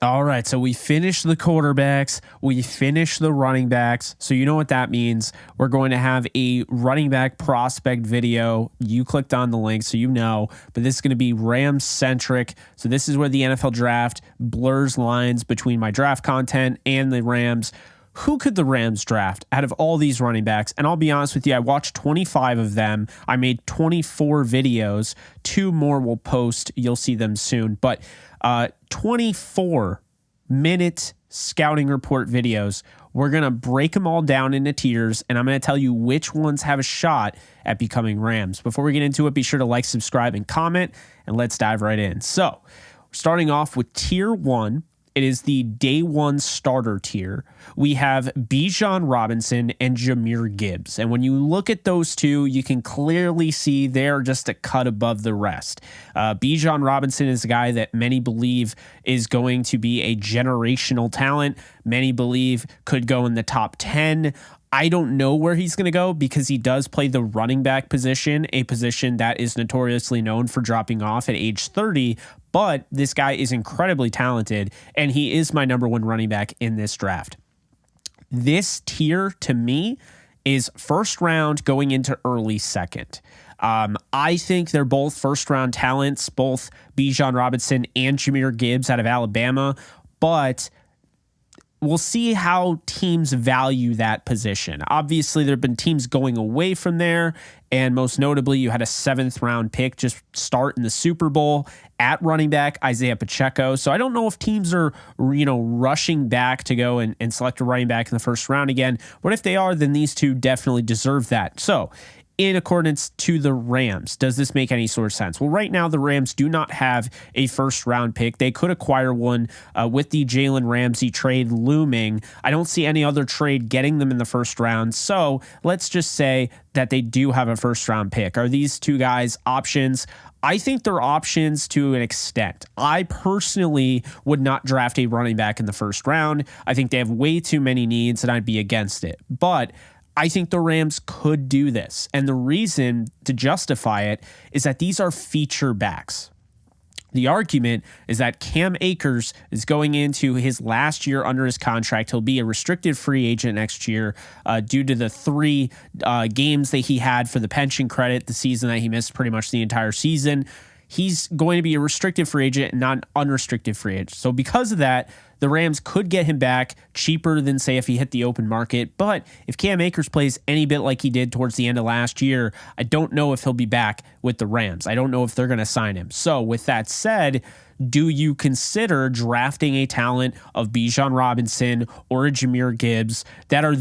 All right, so we finished the quarterbacks, we finished the running backs. So you know what that means. We're going to have a running back prospect video. You clicked on the link, so you know, but this is going to be Rams centric. So this is where the NFL draft blurs lines between my draft content and the Rams. Who could the Rams draft out of all these running backs? And I'll be honest with you, I watched 25 of them. I made 24 videos. 2 more will post. You'll see them soon. But 24-minute scouting report videos. We're going to break them all down into tiers, and I'm going to tell you which ones have a shot at becoming Rams. Before we get into it, be sure to like, subscribe, and comment, and let's dive right in. So, starting off with tier 1. It is the day 1 starter tier. We have Bijan Robinson and Jahmyr Gibbs. And when you look at those two, you can clearly see they're just a cut above the rest. Bijan Robinson is a guy that many believe is going to be a generational talent. Many believe could go in the top 10. I don't know where he's going to go because he does play the running back position, a position that is notoriously known for dropping off at age 30. But this guy is incredibly talented, and he is my number 1 running back in this draft. This tier, to me, is first round going into early second. I think they're both first-round talents, both Bijan Robinson and Jahmyr Gibbs out of Alabama, but we'll see how teams value that position. Obviously, there have been teams going away from there, and most notably, you had a 7th-round pick just start in the Super Bowl at running back, Isaiah Pacheco. So I don't know if teams are, rushing back to go and select a running back in the first round again. But if they are, then these two definitely deserve that. So in accordance to the Rams, does this make any sort of sense? Well, right now, the Rams do not have a first-round pick. They could acquire one with the Jalen Ramsey trade looming. I don't see any other trade getting them in the first round. So let's just say that they do have a first-round pick. Are these two guys options? I think they're options to an extent. I personally would not draft a running back in the first round. I think they have way too many needs, and I'd be against it. But I think the Rams could do this. And the reason to justify it is that these are feature backs. The argument is that Cam Akers is going into his last year under his contract. He'll be a restricted free agent next year due to the 3 games that he had for the pension credit, the season that he missed pretty much the entire season. He's going to be a restricted free agent and not an unrestricted free agent. So because of that, the Rams could get him back cheaper than, say, if he hit the open market. But if Cam Akers plays any bit like he did towards the end of last year, I don't know if he'll be back with the Rams. I don't know if they're going to sign him. So with that said, do you consider drafting a talent of Bijan Robinson or a Jahmyr Gibbs that are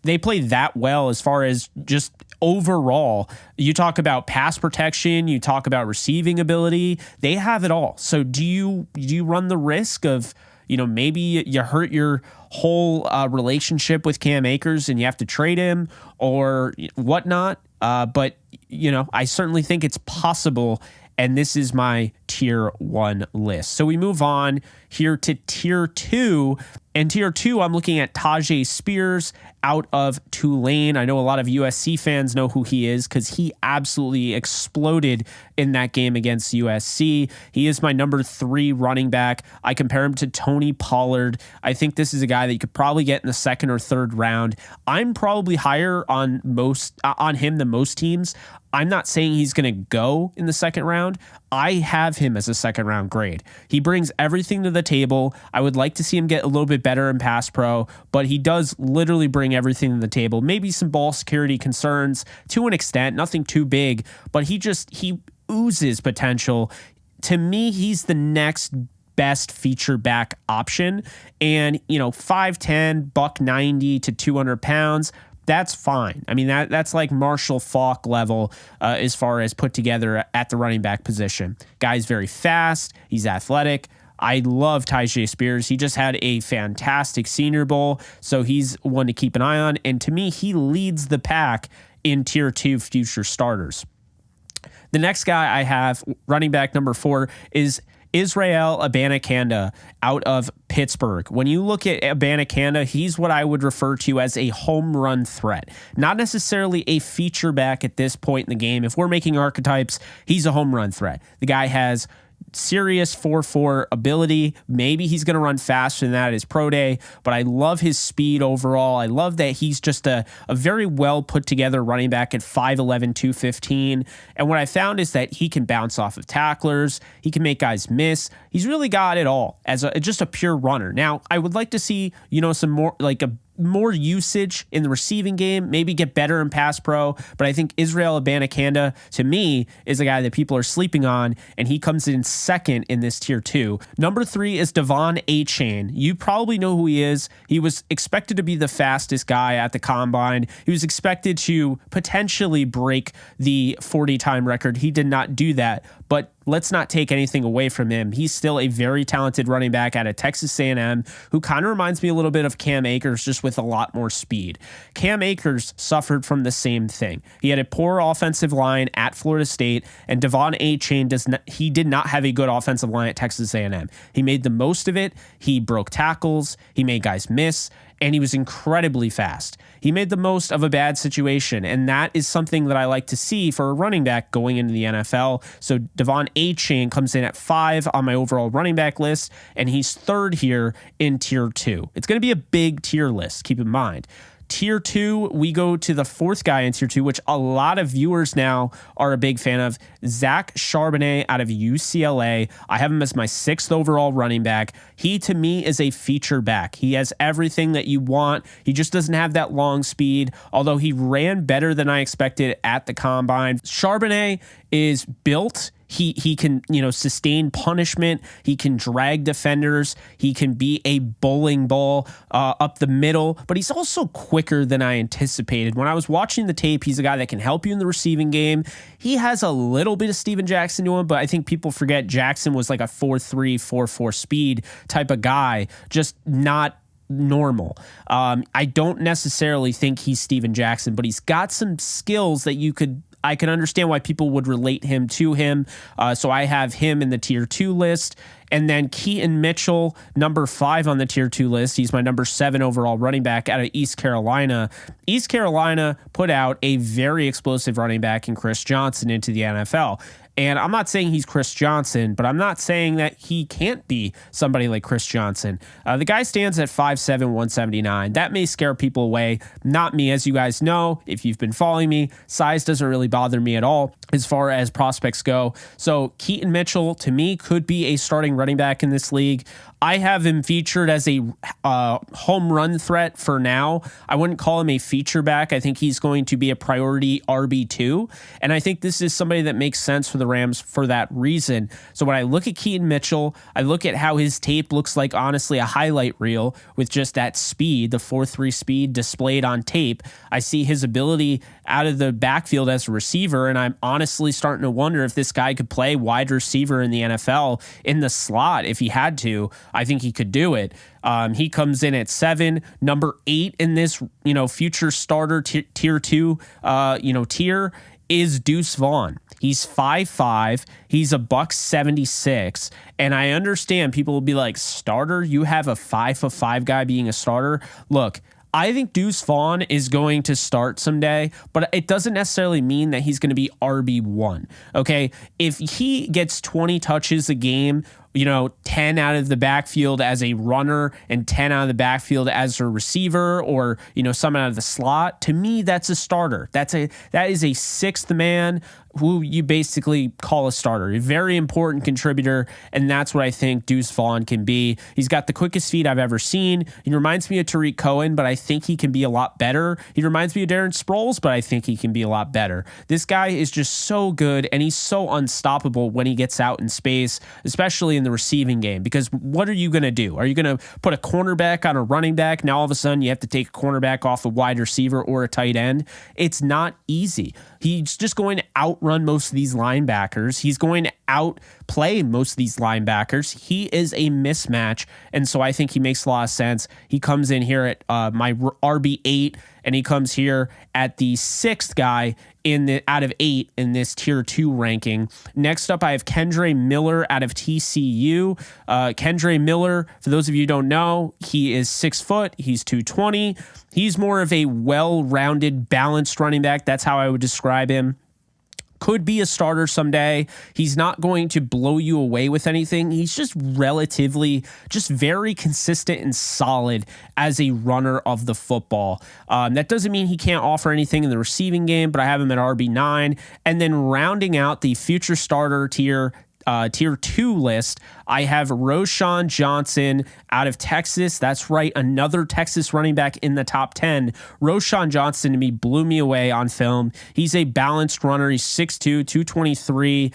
they play that well as far as just overall? You talk about pass protection, you talk about receiving ability, they have it all. So do you run the risk of, maybe you hurt your whole relationship with Cam Akers and you have to trade him or whatnot? But I certainly think it's possible. And this is my tier 1 list. So we move on here to tier 2. And tier 2, I'm looking at Tyjae Spears out of Tulane. I know a lot of USC fans know who he is because he absolutely exploded in that game against USC. He is my number 3 running back. I compare him to Tony Pollard. I think this is a guy that you could probably get in the 2nd or 3rd round. I'm probably higher on him than most teams. I'm not saying he's going to go in the 2nd round. I have him as a 2nd round grade. He brings everything to the table. I would like to see him get a little bit better in pass pro, but he does literally bring everything to the table. Maybe some ball security concerns to an extent, nothing too big, but he oozes potential. To me, he's the next best feature back option. And, 5'10", $190 to 200 pounds. That's fine. I mean, that's like Marshall Faulk level as far as put together at the running back position. Guy's very fast. He's athletic. I love Tyjae Spears. He just had a fantastic Senior Bowl, so he's one to keep an eye on. And to me, he leads the pack in tier 2 future starters. The next guy I have, running back number 4, is Israel Abanikanda out of Pittsburgh. When you look at Abanikanda, he's what I would refer to as a home run threat. Not necessarily a feature back at this point in the game. If we're making archetypes, he's a home run threat. The guy has serious 4.4 ability. Maybe he's going to run faster than that at his pro day, but I love his speed overall. I love that he's just a very well put together running back at 5'11", 215. And what I found is that he can bounce off of tacklers. He can make guys miss. He's really got it all as just a pure runner. Now, I would like to see, some more, like more usage in the receiving game, maybe get better in pass pro. But I think Israel Abanikanda, to me, is a guy that people are sleeping on, and he comes in second in this tier 2. Number 3 is Devon Achane. You probably know who he is. He was expected to be the fastest guy at the combine. He was expected to potentially break the 40-time record. He did not do that, but let's not take anything away from him. He's still a very talented running back out of Texas A&M who kind of reminds me a little bit of Cam Akers, just with a lot more speed. Cam Akers suffered from the same thing. He had a poor offensive line at Florida State, and Devon Achane did not have a good offensive line at Texas A&M. He made the most of it. He broke tackles. He made guys miss, and he was incredibly fast. He made the most of a bad situation, and that is something that I like to see for a running back going into the NFL. So Devon Achane comes in at 5 on my overall running back list, and he's 3rd here in tier 2. It's going to be a big tier list, keep in mind. Tier 2, we go to the 4th guy in tier 2, which a lot of viewers now are a big fan of, Zach Charbonnet out of UCLA. I have him as my 6th overall running back. He, to me, is a feature back. He has everything that you want. He just doesn't have that long speed, although he ran better than I expected at the combine. Charbonnet is built. He can, sustain punishment. He can drag defenders. He can be a bowling ball up the middle, but he's also quicker than I anticipated. When I was watching the tape, he's a guy that can help you in the receiving game. He has a little bit of Steven Jackson to him, but I think people forget Jackson was like a 4.3, 4.4 speed type of guy, just not normal. I don't necessarily think he's Steven Jackson, but he's got some skills that I can understand why people would relate him to him. So I have him in the tier 2 list. And then Keaton Mitchell, number 5 on the tier 2 list. He's my number 7 overall running back out of East Carolina. East Carolina put out a very explosive running back in Chris Johnson into the NFL. And I'm not saying he's Chris Johnson, but I'm not saying that he can't be somebody like Chris Johnson. The guy stands at 5'7", 179. That may scare people away. Not me, as you guys know. If you've been following me, size doesn't really bother me at all as far as prospects go. So Keaton Mitchell, to me, could be a starting running back in this league. I have him featured as a home run threat for now. I wouldn't call him a feature back. I think he's going to be a priority RB2. And I think this is somebody that makes sense for the Rams for that reason. So when I look at Keaton Mitchell, I look at how his tape looks like, honestly, a highlight reel with just that speed, the 4.3 speed displayed on tape. I see his ability out of the backfield as a receiver, and I'm honestly starting to wonder if this guy could play wide receiver in the NFL in the slot if he had to. I think he could do it. He comes in at 7, number 8 in this, future starter tier 2, tier is Deuce Vaughn. He's 5'5". He's a $176. And I understand people will be like, starter? You have a 5'5" guy being a starter? Look, I think Deuce Vaughn is going to start someday, but it doesn't necessarily mean that he's going to be RB1. Okay. If he gets 20 touches a game, 10 out of the backfield as a runner and 10 out of the backfield as a receiver, or, someone out of the slot, to me, that's a starter. That is a 6th man who you basically call a starter, a very important contributor. And that's what I think Deuce Vaughn can be. He's got the quickest feet I've ever seen. He reminds me of Tariq Cohen, but I think he can be a lot better. He reminds me of Darren Sproles, but I think he can be a lot better. This guy is just so good, and he's so unstoppable when he gets out in space, especially in the receiving game, because what are you going to do? Are you going to put a cornerback on a running back? Now all of a sudden you have to take a cornerback off a wide receiver or a tight end. It's not easy. He's just going to outrun most of these linebackers. He's going to outplay most of these linebackers. He is a mismatch, and so I think he makes a lot of sense. He comes in here at my RB8, and he comes here at the 6th guy out of 8 in this tier 2 ranking. Next up, I have Kendre Miller out of TCU. Kendre Miller, for those of you who don't know, he is 6 foot. He's 220. He's more of a well-rounded, balanced running back. That's how I would describe him. could be a starter someday. He's not going to blow you away with anything. He's just relatively, just very consistent and solid as a runner of the football. That doesn't mean he can't offer anything in the receiving game, but I have him at RB9. And then rounding out the future starter tier 2 list, I have Roschon Johnson out of Texas. That's right, another Texas running back in the top 10. Roschon Johnson to me blew me away on film. He's a balanced runner. He's 6'2", 223.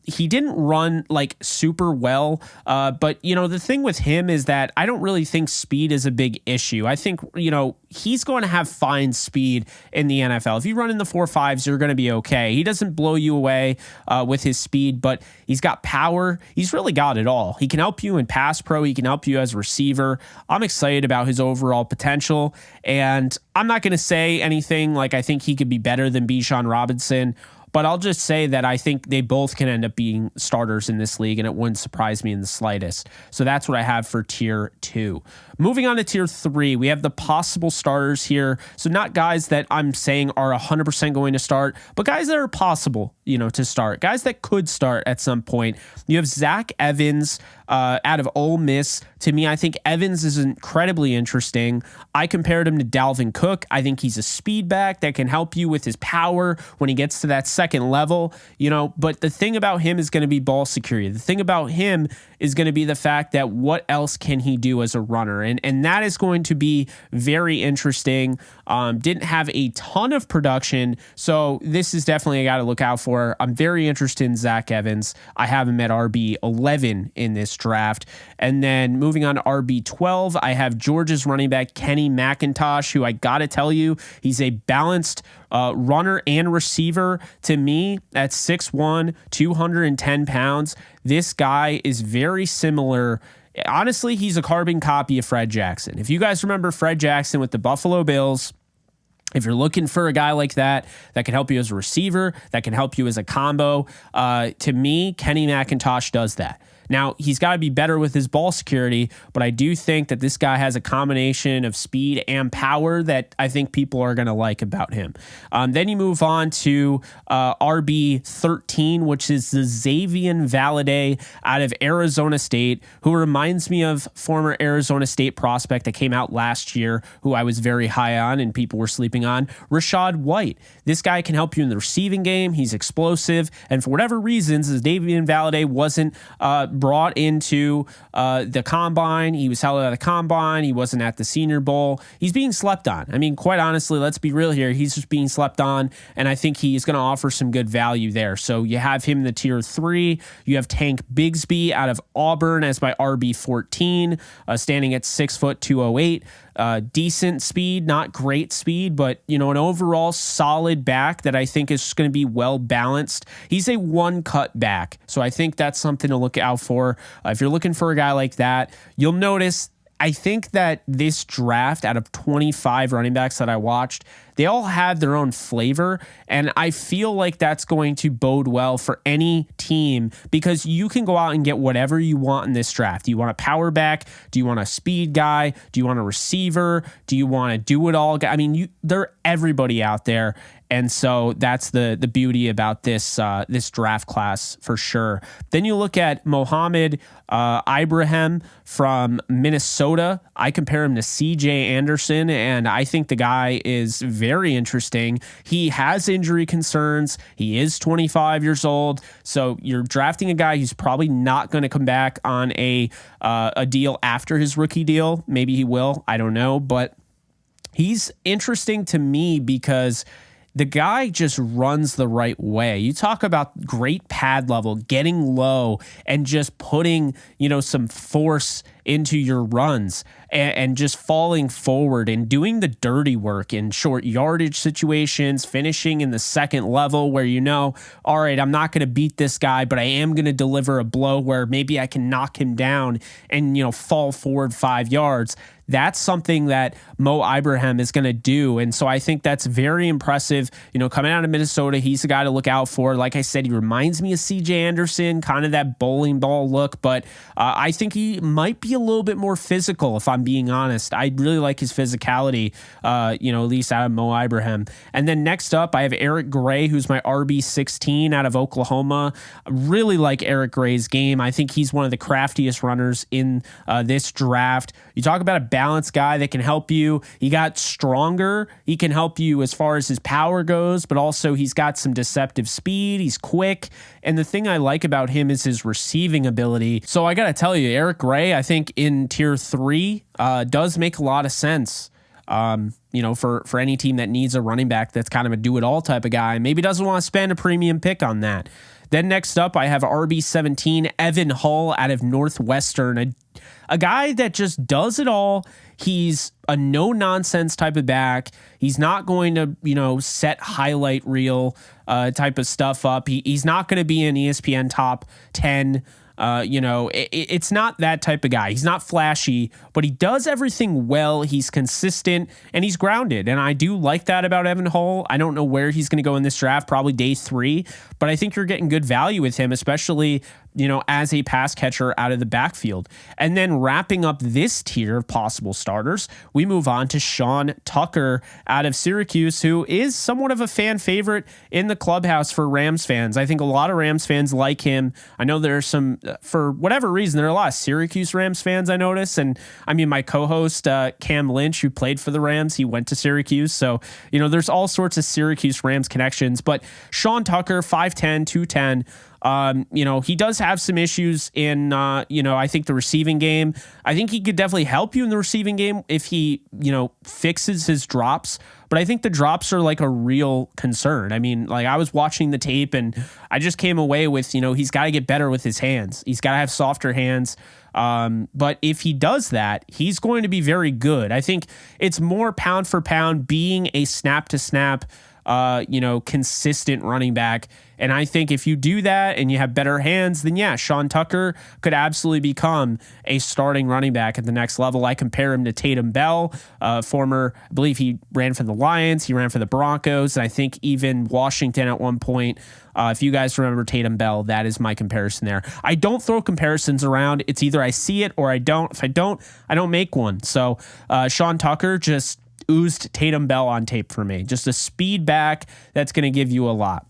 He didn't run like super well, but the thing with him is that I don't really think speed is a big issue. I think he's going to have fine speed in the NFL. If you run in the 4.5s, you're going to be okay. He doesn't blow you away with his speed, but he's got power. He's really got it all. He can help you in pass pro. He can help you as a receiver. I'm excited about his overall potential, and I'm not going to say anything like I think he could be better than Bijan Robinson, but I'll just say that I think they both can end up being starters in this league, and it wouldn't surprise me in the slightest. So that's what I have for tier 2. Moving on to tier 3, we have the possible starters here. So not guys that I'm saying are 100% going to start, but guys that are possible, to start. Guys that could start at some point. You have Zach Evans out of Ole Miss. To me, I think Evans is incredibly interesting. I compared him to Dalvin Cook. I think he's a speed back that can help you with his power when he gets to that second level, but the thing about him is going to be ball security. The thing about him is going to be the fact that what else can he do as a runner? And that is going to be very interesting. Didn't have a ton of production, so this is definitely a guy to look out for. I'm very interested in Zach Evans. I have him at RB 11 in this draft. And then moving on to RB 12, I have Georgia's running back Kenny McIntosh, who I got to tell you, he's a balanced runner and receiver. To me, at 6'1", 210 pounds, this guy is very similar. Honestly, he's a carbon copy of Fred Jackson. If you guys remember Fred Jackson with the Buffalo Bills, if you're looking for a guy like that can help you as a receiver, that can help you as a combo, to me, Kenny McIntosh does that. Now, he's got to be better with his ball security, but I do think that this guy has a combination of speed and power that I think people are going to like about him. Then you move on to RB 13, which is the Xazavian Valladay out of Arizona State, who reminds me of former Arizona State prospect that came out last year, who I was very high on and people were sleeping on, Rachaad White. This guy can help you in the receiving game. He's explosive, and for whatever reasons, Xazavian Valladay wasn't brought into the combine. He was held out of the combine. He wasn't at the Senior Bowl. He's being slept on. I mean, quite honestly, let's be real here. He's just being slept on, and I think he is going to offer some good value there. So you have him in the tier 3. You have Tank Bigsby out of Auburn as my RB 14, standing at 6 foot 208. Decent speed, not great speed, but an overall solid back that I think is going to be well balanced. He's a one cut back, so I think that's something to look out for. If you're looking for a guy like that, you'll notice I think that this draft, out of 25 running backs that I watched, they all have their own flavor, and I feel like that's going to bode well for any team because you can go out and get whatever you want in this draft. Do you want a power back? Do you want a speed guy? Do you want a receiver? Do you want a do-it-all guy? I mean, they're everybody out there, and so that's the beauty about this draft class for sure. Then you look at Mohamed Ibrahim from Minnesota. I compare him to C.J. Anderson, and I think the guy is very interesting. He has injury concerns. He is 25 years old, so you're drafting a guy who's probably not going to come back on a deal after his rookie deal. Maybe he will. I don't know, but he's interesting to me because the guy just runs the right way. You talk about great pad level, getting low, and just putting, some force into your runs and just falling forward and doing the dirty work in short yardage situations, finishing in the second level where all right, I'm not going to beat this guy, but I am going to deliver a blow where maybe I can knock him down and, fall forward 5 yards. That's something that Mo Ibrahim is going to do. And so I think that's very impressive. Coming out of Minnesota, he's a guy to look out for. Like I said, he reminds me of C.J. Anderson, kind of that bowling ball look, but I think he might be a little bit more physical, if I'm being honest. I really like his physicality, at least out of Mo Ibrahim. And then next up, I have Eric Gray, who's my RB16 out of Oklahoma. I really like Eric Gray's game. I think he's one of the craftiest runners in this draft. You talk about a balanced guy that can help you. He got stronger. He can help you as far as his power goes, but also he's got some deceptive speed. He's quick. And the thing I like about him is his receiving ability. So I got to tell you, Eric Gray, I think in tier 3 does make a lot of sense. For any team that needs a running back that's kind of a do-it-all type of guy, maybe doesn't want to spend a premium pick on that. Then next up, I have RB17, Evan Hull out of Northwestern, a guy that just does it all. He's a no-nonsense type of back. He's not going to, set highlight reel type of stuff up. He's not going to be an ESPN top 10. It's not that type of guy. He's not flashy, but he does everything well. He's consistent and he's grounded. And I do like that about Evan Hull. I don't know where he's going to go in this draft, probably day 3, but I think you're getting good value with him, especially, as a pass catcher out of the backfield. And then wrapping up this tier of possible starters, we move on to Sean Tucker out of Syracuse, who is somewhat of a fan favorite in the clubhouse for Rams fans. I think a lot of Rams fans like him. I know there are some, for whatever reason, there are a lot of Syracuse Rams fans I notice. And I mean, my co-host, Cam Lynch, who played for the Rams, he went to Syracuse. So, there's all sorts of Syracuse Rams connections. But Sean Tucker, 5'10", 210, he does have some issues in, I think the receiving game. I think he could definitely help you in the receiving game if he, fixes his drops. But I think the drops are like a real concern. I mean, like I was watching the tape and I just came away with, he's got to get better with his hands. He's got to have softer hands. But if he does that, he's going to be very good. I think it's more pound for pound being a snap to snap, consistent running back. And I think if you do that and you have better hands, then yeah, Sean Tucker could absolutely become a starting running back at the next level. I compare him to Tatum Bell, I believe he ran for the Lions, he ran for the Broncos, and I think even Washington at one point. If you guys remember Tatum Bell, that is my comparison there. I don't throw comparisons around. It's either I see it or I don't. If I don't make one. So Sean Tucker just oozed Tatum Bell on tape for me. Just a speed back that's going to give you a lot.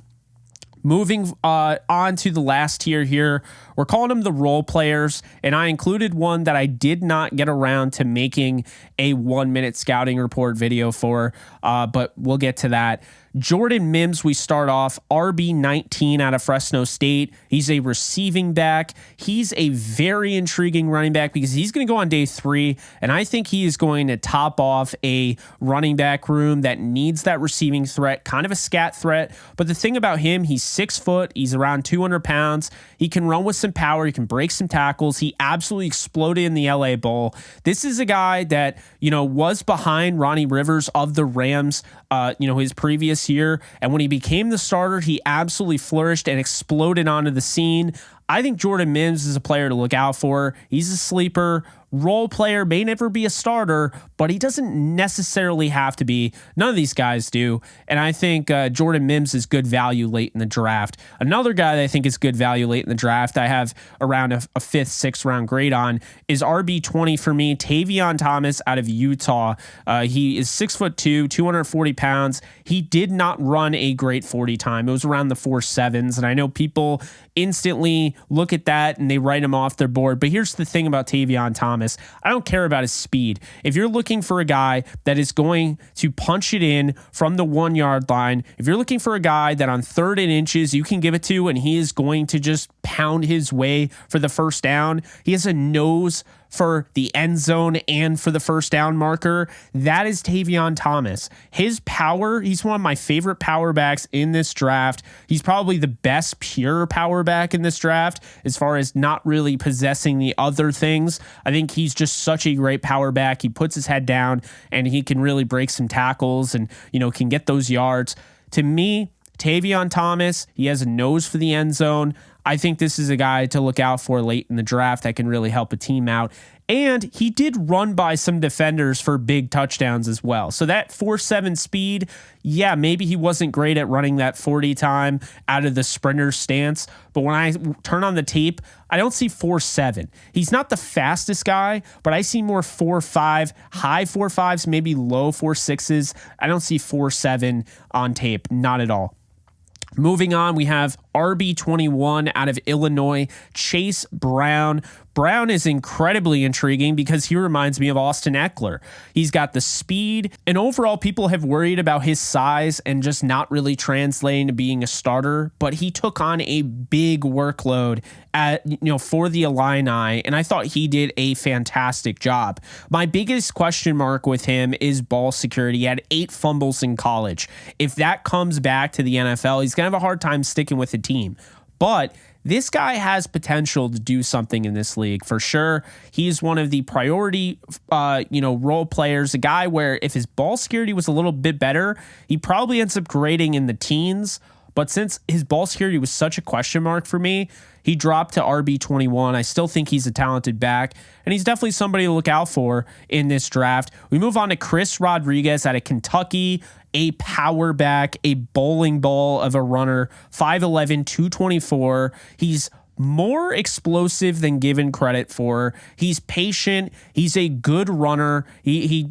Moving on to the last tier here, we're calling them the role players, and I included one that I did not get around to making a 1-minute scouting report video for, but we'll get to that. Jordan Mims, we start off, RB19 out of Fresno State. He's a receiving back. He's a very intriguing running back because he's going to go on day 3, and I think he is going to top off a running back room that needs that receiving threat, kind of a scat threat. But the thing about him, he's 6 foot, he's around 200 pounds. He can run with some power, he can break some tackles. He absolutely exploded in the LA Bowl. This is a guy that, was behind Ronnie Rivers of the Rams, his previous year. And when he became the starter, he absolutely flourished and exploded onto the scene. I think Jordan Mims is a player to look out for. He's a sleeper. Role player, may never be a starter, but he doesn't necessarily have to be. None of these guys do. And I think Jordan Mims is good value late in the draft. Another guy that I think is good value late in the draft, I have around a 5th, 6th round grade on, is RB20 for me, Tavion Thomas out of Utah. He is 6'2", 240 pounds. He did not run a great 40 time. It was around the 4.7s. And I know people instantly look at that and they write him off their board. But here's the thing about Tavion Thomas. I don't care about his speed. If you're looking for a guy that is going to punch it in from the 1 yard line, if you're looking for a guy that on 3rd and inches you can give it to and he is going to just pound his way for the first down, he has a nose for the end zone and for the first down marker, that is Tavion Thomas. His power, he's one of my favorite power backs in this draft. He's probably the best pure power back in this draft as far as not really possessing the other things. I think he's just such a great power back. He puts his head down and he can really break some tackles and, can get those yards. To me, Tavion Thomas, he has a nose for the end zone. I think this is a guy to look out for late in the draft that can really help a team out. And he did run by some defenders for big touchdowns as well. So that 4.7 speed, yeah, maybe he wasn't great at running that 40 time out of the sprinter stance. But when I turn on the tape, I don't see 4.7. He's not the fastest guy, but I see more 4.5, high 4.5s, maybe low 4.6s. I don't see 4.7 on tape, not at all. Moving on, we have RB21 out of Illinois, Chase Brown. Brown is incredibly intriguing because he reminds me of Austin Eckler. He's got the speed, and overall people have worried about his size and just not really translating to being a starter, but he took on a big workload for the Illini, and I thought he did a fantastic job. My biggest question mark with him is ball security. He had 8 fumbles in college. If that comes back to the NFL, he's going to have a hard time sticking with the team. But this guy has potential to do something in this league for sure. He's one of the priority, role players, a guy where if his ball security was a little bit better, he probably ends up grading in the teens. But since his ball security was such a question mark for me, he dropped to RB21. I still think he's a talented back, and he's definitely somebody to look out for in this draft. We move on to Chris Rodriguez out of Kentucky, a power back, a bowling ball of a runner, 5'11", 224. He's more explosive than given credit for. He's patient. He's a good runner. He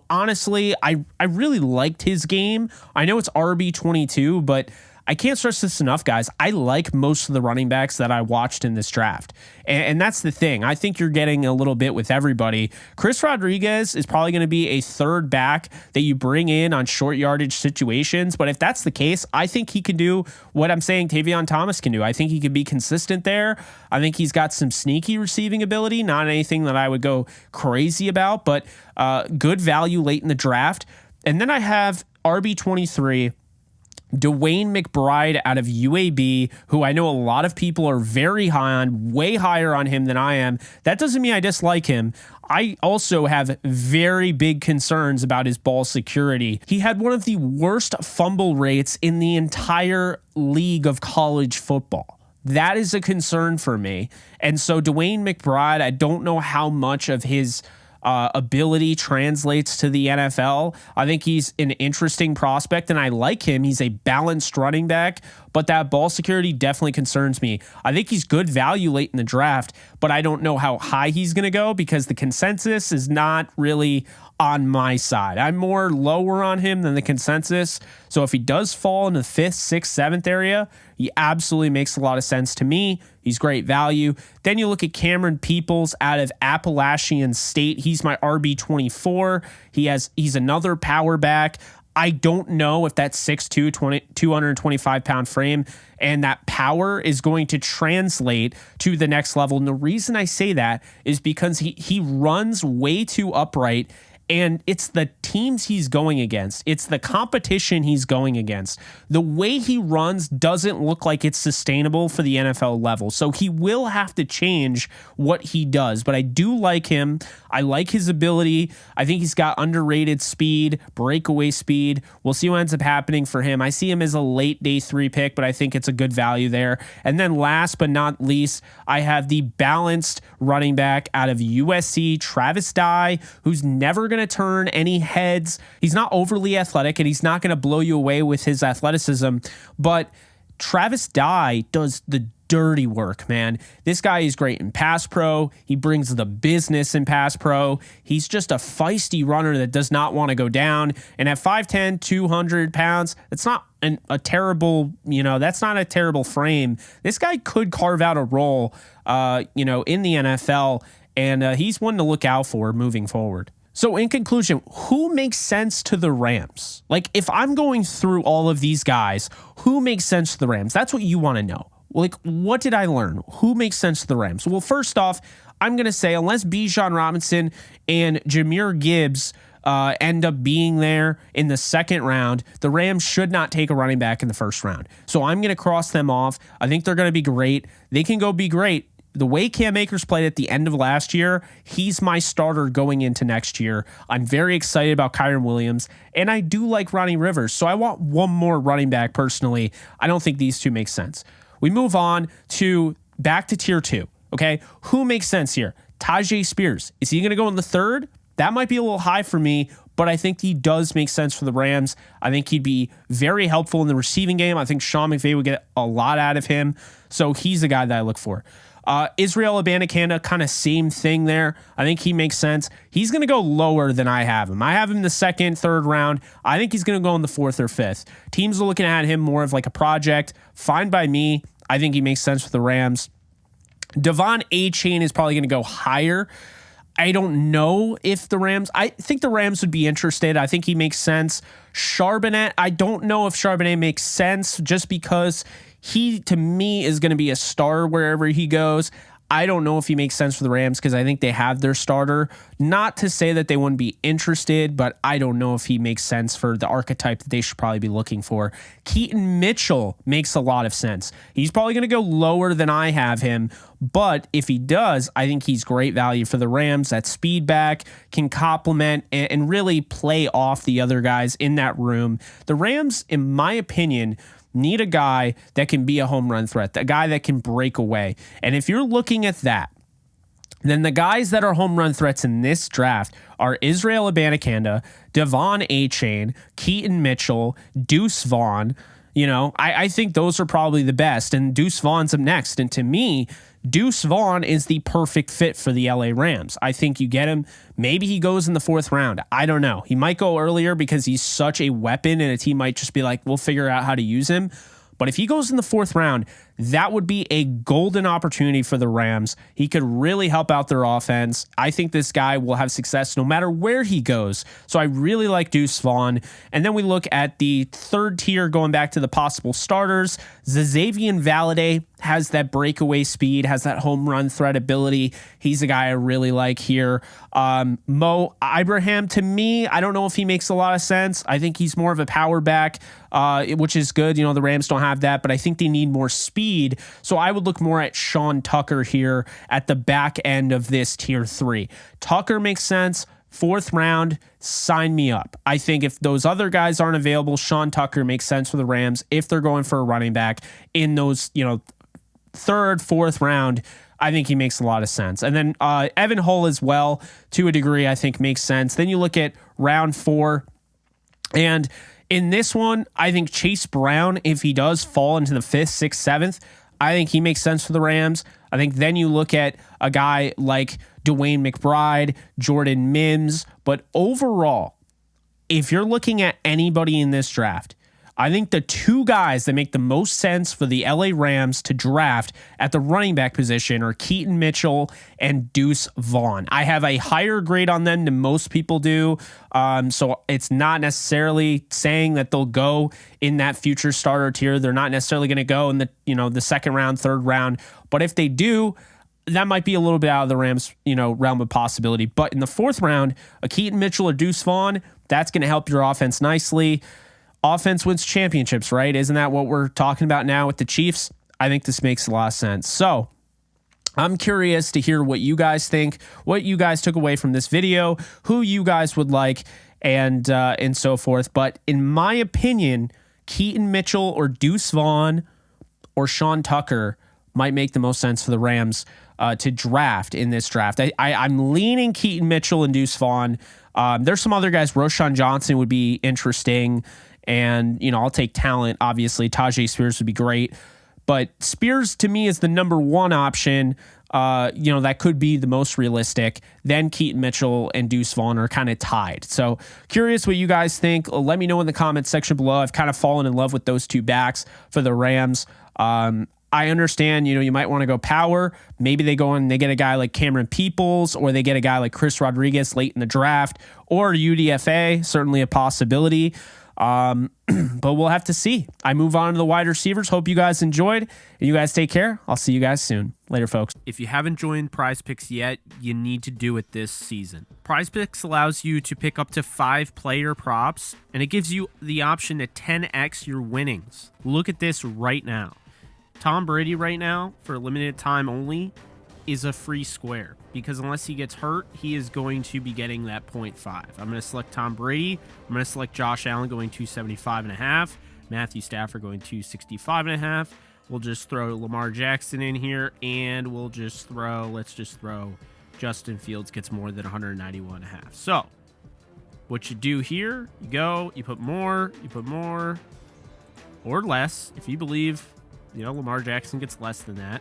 honestly, I really liked his game. I know it's RB22, but I can't stress this enough, guys. I like most of the running backs that I watched in this draft. And that's the thing. I think you're getting a little bit with everybody. Chris Rodriguez is probably going to be a third back that you bring in on short yardage situations. But if that's the case, I think he can do what I'm saying Tavion Thomas can do. I think he can be consistent there. I think he's got some sneaky receiving ability, not anything that I would go crazy about, but good value late in the draft. And then I have RB23, DeWayne McBride out of UAB, who I know a lot of people are very high on, way higher on him than I am. That doesn't mean I dislike him. I also have very big concerns about his ball security. He had one of the worst fumble rates in the entire league of college football. That is a concern for me. And so DeWayne McBride, I don't know how much of his ability translates to the NFL. I think he's an interesting prospect, and I like him. He's a balanced running back, but that ball security definitely concerns me. I think he's good value late in the draft, but I don't know how high he's going to go because the consensus is not really on my side. I'm more lower on him than the consensus. So if he does fall in the 5th, 6th, 7th area, he absolutely makes a lot of sense to me. He's great value. Then you look at Camerun Peoples out of Appalachian State. He's my RB24. He's another power back. I don't know if that 6'2", 225-pound frame and that power is going to translate to the next level. And the reason I say that is because he runs way too upright. And it's the teams he's going against. It's the competition he's going against. The way he runs doesn't look like it's sustainable for the NFL level. So he will have to change what he does. But I do like him. I like his ability. I think he's got underrated speed, breakaway speed. We'll see what ends up happening for him. I see him as a late day 3 pick, but I think it's a good value there. And then last but not least, I have the balanced running back out of USC, Travis Dye, who's never going to turn any heads. He's not overly athletic, and he's not going to blow you away with his athleticism, but Travis Dye does the dirty work, man. This guy is great in pass pro. He brings the business in pass pro. He's just a feisty runner that does not want to go down. And at 5'10", 200 pounds, it's not a terrible, that's not a terrible frame. This guy could carve out a role, in the NFL, and he's one to look out for moving forward. So in conclusion, who makes sense to the Rams? Like, if I'm going through all of these guys, who makes sense to the Rams? That's what you want to know. Like, what did I learn? Who makes sense to the Rams? Well, first off, I'm going to say unless Bijan Robinson and Jahmyr Gibbs end up being there in the 2nd round, the Rams should not take a running back in the 1st round. So I'm going to cross them off. I think they're going to be great. They can go be great. The way Cam Akers played at the end of last year, he's my starter going into next year. I'm very excited about Kyren Williams, and I do like Ronnie Rivers, so I want one more running back personally. I don't think these two make sense. We move on to back to tier 2, okay? Who makes sense here? Tyjae Spears, is he going to go in the third? That might be a little high for me, but I think he does make sense for the Rams. I think he'd be very helpful in the receiving game. I think Sean McVay would get a lot out of him. So he's the guy that I look for. Israel Abanikanda, kind of same thing there. I think he makes sense. He's going to go lower than I have him. I have him in the second, third round. I think he's going to go in the fourth or fifth. Teams are looking at him more of like a project. Fine by me. I think he makes sense for the Rams. Devon Achane is probably going to go higher. I don't know if the Rams, I think the Rams would be interested. I think he makes sense. Charbonnet, I don't know if Charbonnet makes sense just because he, to me, is going to be a star wherever he goes. I don't know if he makes sense for the Rams because I think they have their starter. Not to say that they wouldn't be interested, but I don't know if he makes sense for the archetype that they should probably be looking for. Keaton Mitchell makes a lot of sense. He's probably going to go lower than I have him, but if he does, I think he's great value for the Rams. That speed back can complement and really play off the other guys in that room. The Rams, in my opinion, need a guy that can be a home run threat, a guy that can break away. And if you're looking at that, then the guys that are home run threats in this draft are Israel Abanikanda, Devon Achane, Keaton Mitchell, Deuce Vaughn. You know, I think those are probably the best. And Deuce Vaughn's up next. And to me, Deuce Vaughn is the perfect fit for the LA Rams. I think you get him. Maybe he goes in the fourth round. I don't know. He might go earlier because he's such a weapon and a team might just be like, we'll figure out how to use him. But if he goes in the fourth round, that would be a golden opportunity for the Rams. He could really help out their offense. I think this guy will have success no matter where he goes. So I really like Deuce Vaughn. And then we look at the third tier going back to the possible starters. Xazavian Valladay has that breakaway speed, has that home run threat ability. He's a guy I really like here. Mo Ibrahim, to me, I don't know if he makes a lot of sense. I think he's more of a power back, which is good. You know, the Rams don't have that, but I think they need more speed. So I would look more at Sean Tucker here at the back end of this tier 3. Tucker makes sense. Fourth round, sign me up. I think if those other guys aren't available, Sean Tucker makes sense for the Rams if they're going for a running back in those, you know, third, fourth round. I think he makes a lot of sense. And then Evan Hull as well, to a degree, I think makes sense. Then you look at round 4, and in this one, I think Chase Brown, if he does fall into the 5th, 6th, 7th, I think he makes sense for the Rams. I think then you look at a guy like DeWayne McBride, Jordan Mims. But overall, if you're looking at anybody in this draft, I think the two guys that make the most sense for the LA Rams to draft at the running back position are Keaton Mitchell and Deuce Vaughn. I have a higher grade on them than most people do. So it's not necessarily saying that they'll go in that future starter tier. They're not necessarily going to go in the, you know, the second round, third round. But if they do, that might be a little bit out of the Rams, you know, realm of possibility. But in the fourth round, a Keaton Mitchell or Deuce Vaughn, that's going to help your offense nicely. Offense wins championships, right? Isn't that what we're talking about now with the Chiefs? I think this makes a lot of sense. So I'm curious to hear what you guys think, what you guys took away from this video, who you guys would like, and so forth. But in my opinion, Keaton Mitchell or Deuce Vaughn or Sean Tucker might make the most sense for the Rams to draft in this draft. I'm leaning Keaton Mitchell and Deuce Vaughn. There's some other guys. Roschon Johnson would be interesting. And, you know, I'll take talent. Obviously, Tyjae Spears would be great. But Spears, to me, is the number one option. You know, that could be the most realistic. Then Keaton Mitchell and Deuce Vaughn are kind of tied. So curious what you guys think. Let me know in the comments section below. I've kind of fallen in love with those two backs for the Rams. I understand, you know, you might want to go power. Maybe they go and they get a guy like Camerun Peoples, or they get a guy like Chris Rodriguez late in the draft, or UDFA, certainly a possibility. But we'll have to see. I move on to the wide receivers. Hope you guys enjoyed. And you guys take care. I'll see you guys soon. Later, folks. If you haven't joined Prize Picks yet, you need to do it this season. Prize Picks allows you to pick up to 5 player props, and it gives you the option to 10x your winnings. Look at this right now. Tom Brady right now, for a limited time only, is a free square, because unless he gets hurt, he is going to be getting that 0.5. I'm going to select Tom Brady. I'm going to select Josh Allen going 275.5. Matthew Stafford going 265.5. We'll just throw Lamar Jackson in here, and we'll just throw, let's just throw Justin Fields gets more than 191.5. So what you do here, you go, you put more or less if you believe, Lamar Jackson gets less than that.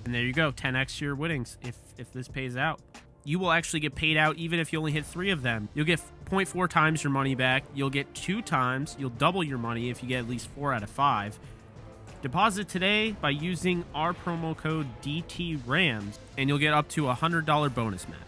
And there you go, 10x your winnings if this pays out. You will actually get paid out even if you only hit 3 of them. You'll get 0.4 times your money back. You'll get 2 times. You'll double your money if you get at least 4 out of 5. Deposit today by using our promo code DTRAMS, and you'll get up to a $100 bonus match.